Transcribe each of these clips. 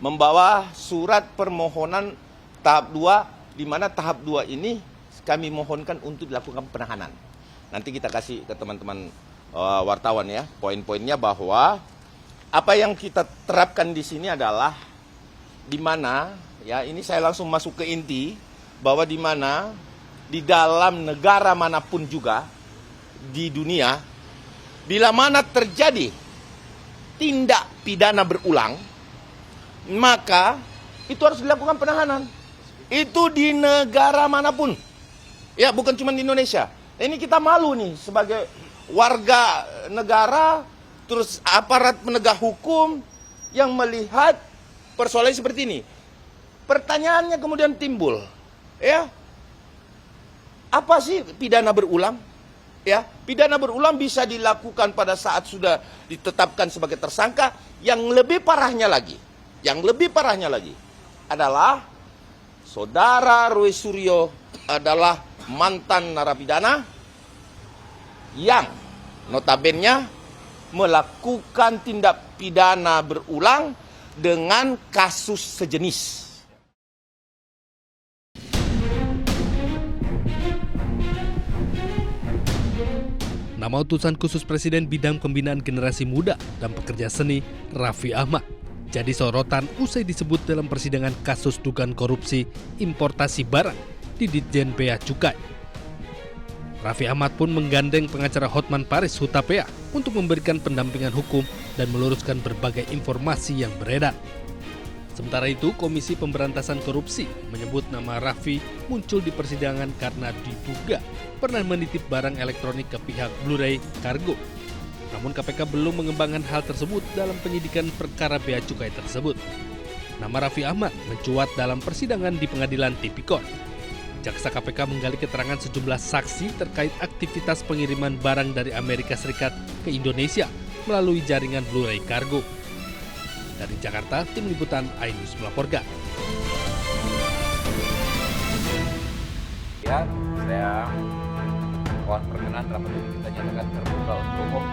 membawa surat permohonan tahap 2, di mana tahap 2 ini kami mohonkan untuk dilakukan penahanan. Nanti kita kasih ke teman-teman wartawan ya, poin-poinnya bahwa apa yang kita terapkan di sini adalah di mana ya, ini saya langsung masuk ke inti bahwa di mana di dalam negara manapun juga di dunia, bila mana terjadi tindak pidana berulang, maka itu harus dilakukan penahanan. Itu di negara manapun. Ya, bukan cuma di Indonesia. Ini kita malu nih sebagai warga negara, terus aparat penegak hukum yang melihat persoalan seperti ini. Pertanyaannya kemudian timbul, ya, apa sih pidana berulang? Ya, pidana berulang bisa dilakukan pada saat sudah ditetapkan sebagai tersangka. Yang lebih parahnya lagi adalah Saudara Roy Suryo adalah mantan narapidana yang notabene melakukan tindak pidana berulang dengan kasus sejenis. Nama utusan khusus Presiden bidang pembinaan generasi muda dan pekerja seni, Raffi Ahmad, jadi sorotan usai disebut dalam persidangan kasus dugaan korupsi importasi barang di Ditjen Bea Cukai. Raffi Ahmad pun menggandeng pengacara Hotman Paris Hutapea untuk memberikan pendampingan hukum dan meluruskan berbagai informasi yang beredar. Sementara itu, Komisi Pemberantasan Korupsi menyebut nama Raffi muncul di persidangan karena diduga pernah menitip barang elektronik ke pihak Blu-ray Cargo. Namun KPK belum mengembangkan hal tersebut dalam penyidikan perkara bea cukai tersebut. Nama Raffi Ahmad mencuat dalam persidangan di Pengadilan Tipikor. Jaksa KPK menggali keterangan sejumlah saksi terkait aktivitas pengiriman barang dari Amerika Serikat ke Indonesia melalui jaringan Blu-ray Cargo. Dari Jakarta, tim liputan iNews melaporkan. Ya, saya mohon perkenan rapat ini kita nyatakan terbuka untuk umum.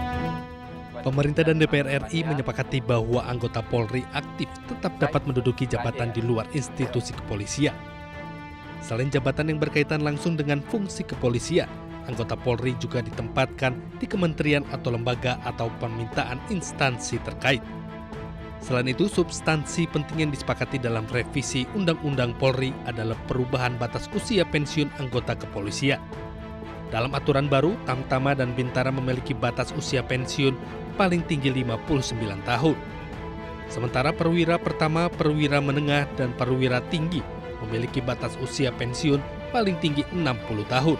Pemerintah dan DPR RI menyepakati bahwa anggota Polri aktif tetap dapat menduduki jabatan di luar institusi kepolisian. Selain jabatan yang berkaitan langsung dengan fungsi kepolisian, anggota Polri juga ditempatkan di kementerian atau lembaga atau permintaan instansi terkait. Selain itu, substansi penting yang disepakati dalam revisi Undang-Undang Polri adalah perubahan batas usia pensiun anggota kepolisian. Dalam aturan baru, Tamtama dan Bintara memiliki batas usia pensiun paling tinggi 59 tahun. Sementara perwira pertama, perwira menengah, dan perwira tinggi memiliki batas usia pensiun paling tinggi 60 tahun.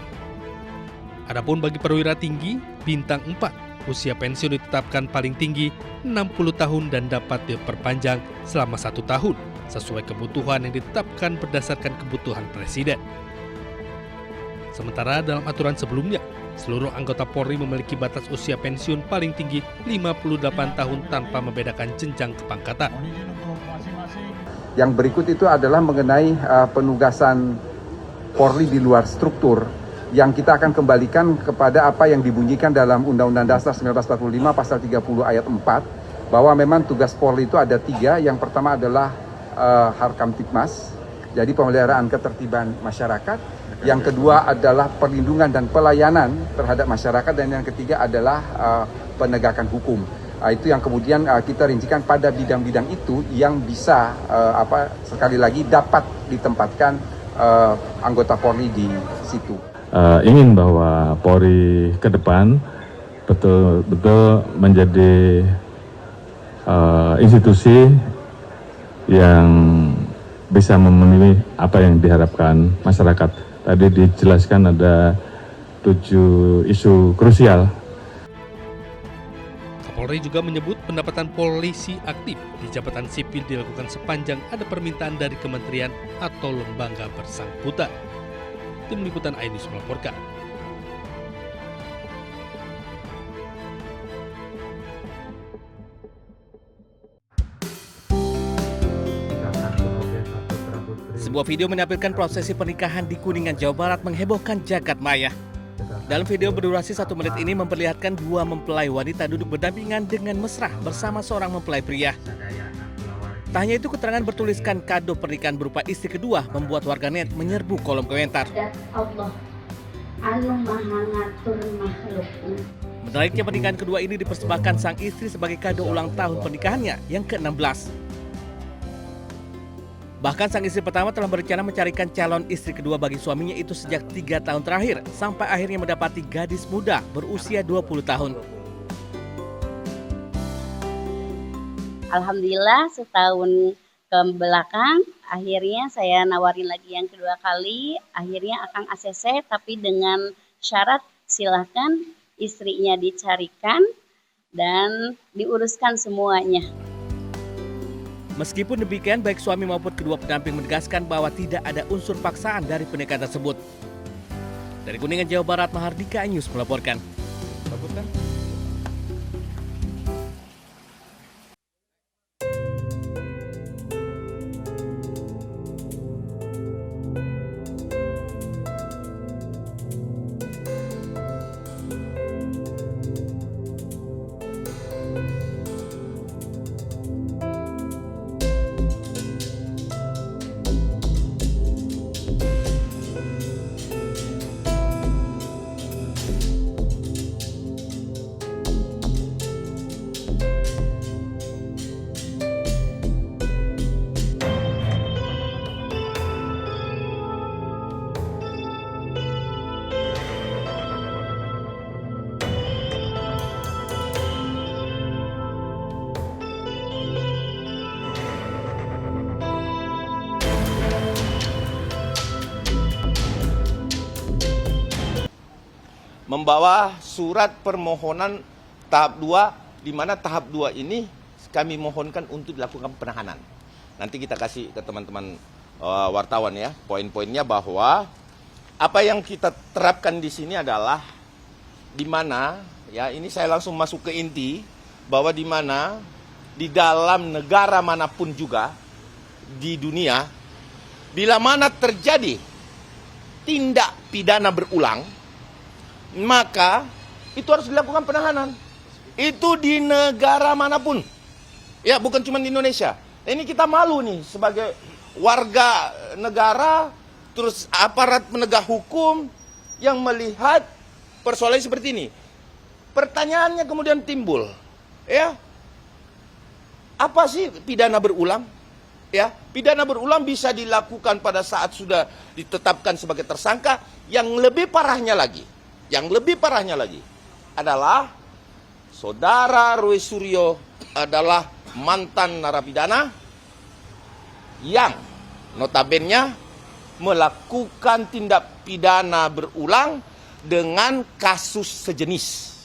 Adapun bagi perwira tinggi, bintang 4, usia pensiun ditetapkan paling tinggi 60 tahun dan dapat diperpanjang selama 1 tahun sesuai kebutuhan yang ditetapkan berdasarkan kebutuhan Presiden. Sementara dalam aturan sebelumnya, seluruh anggota Polri memiliki batas usia pensiun paling tinggi 58 tahun tanpa membedakan jenjang kepangkatan. Yang berikut itu adalah mengenai penugasan Polri di luar struktur, yang kita akan kembalikan kepada apa yang dibunyikan dalam Undang-Undang Dasar 1945 pasal 30 ayat 4, bahwa memang tugas Polri itu ada 3. Yang pertama adalah Harkamtipmas, jadi pemeliharaan ketertiban masyarakat. Yang kedua adalah perlindungan dan pelayanan terhadap masyarakat, dan yang ketiga adalah penegakan hukum. Itu yang kemudian kita rincikan pada bidang-bidang itu yang bisa sekali lagi dapat ditempatkan anggota Polri di situ. Ingin bahwa Polri ke depan betul-betul menjadi institusi yang bisa memenuhi apa yang diharapkan masyarakat. Tadi dijelaskan ada 7 isu krusial. Kapolri juga menyebut pendapatan polisi aktif di jabatan sipil dilakukan sepanjang ada permintaan dari kementerian atau lembaga bersangkutan. Tim liputan iNews melaporkan. Sebuah video menampilkan prosesi pernikahan di Kuningan, Jawa Barat menghebohkan jagat maya. Dalam video berdurasi 1 menit ini memperlihatkan 2 mempelai wanita duduk berdampingan dengan mesra bersama seorang mempelai pria. Tak hanya itu, keterangan bertuliskan kado pernikahan berupa istri kedua membuat warganet menyerbu kolom komentar. Allah anu maha ngatur makhluknya. Menariknya, pernikahan kedua ini dipersembahkan sang istri sebagai kado ulang tahun pernikahannya yang ke-16. Bahkan sang istri pertama telah berencana mencarikan calon istri kedua bagi suaminya itu sejak 3 tahun terakhir, sampai akhirnya mendapati gadis muda berusia 20 tahun. Alhamdulillah setahun ke belakang akhirnya saya nawarin lagi yang kedua kali, akhirnya Akang ACC tapi dengan syarat silahkan istrinya dicarikan dan diuruskan semuanya. Meskipun demikian, baik suami maupun kedua pendamping menegaskan bahwa tidak ada unsur paksaan dari pernikahan tersebut. Dari Kuningan, Jawa Barat, Mahardika News melaporkan. Membawa surat permohonan tahap 2, di mana tahap 2 ini kami mohonkan untuk dilakukan penahanan. Nanti kita kasih ke teman-teman wartawan ya, poin-poinnya bahwa apa yang kita terapkan di sini adalah di mana ya, ini saya langsung masuk ke inti bahwa di mana di dalam negara manapun juga di dunia, bila mana terjadi tindak pidana berulang, maka itu harus dilakukan penahanan. Itu di negara manapun. Ya, bukan cuma di Indonesia. Ini kita malu nih sebagai warga negara, terus aparat penegak hukum yang melihat persoalan seperti ini. Pertanyaannya kemudian timbul, ya, apa sih pidana berulang? Ya, pidana berulang bisa dilakukan pada saat sudah ditetapkan sebagai tersangka. Yang lebih parahnya lagi adalah Saudara Roy Suryo adalah mantan narapidana yang notabene melakukan tindak pidana berulang dengan kasus sejenis.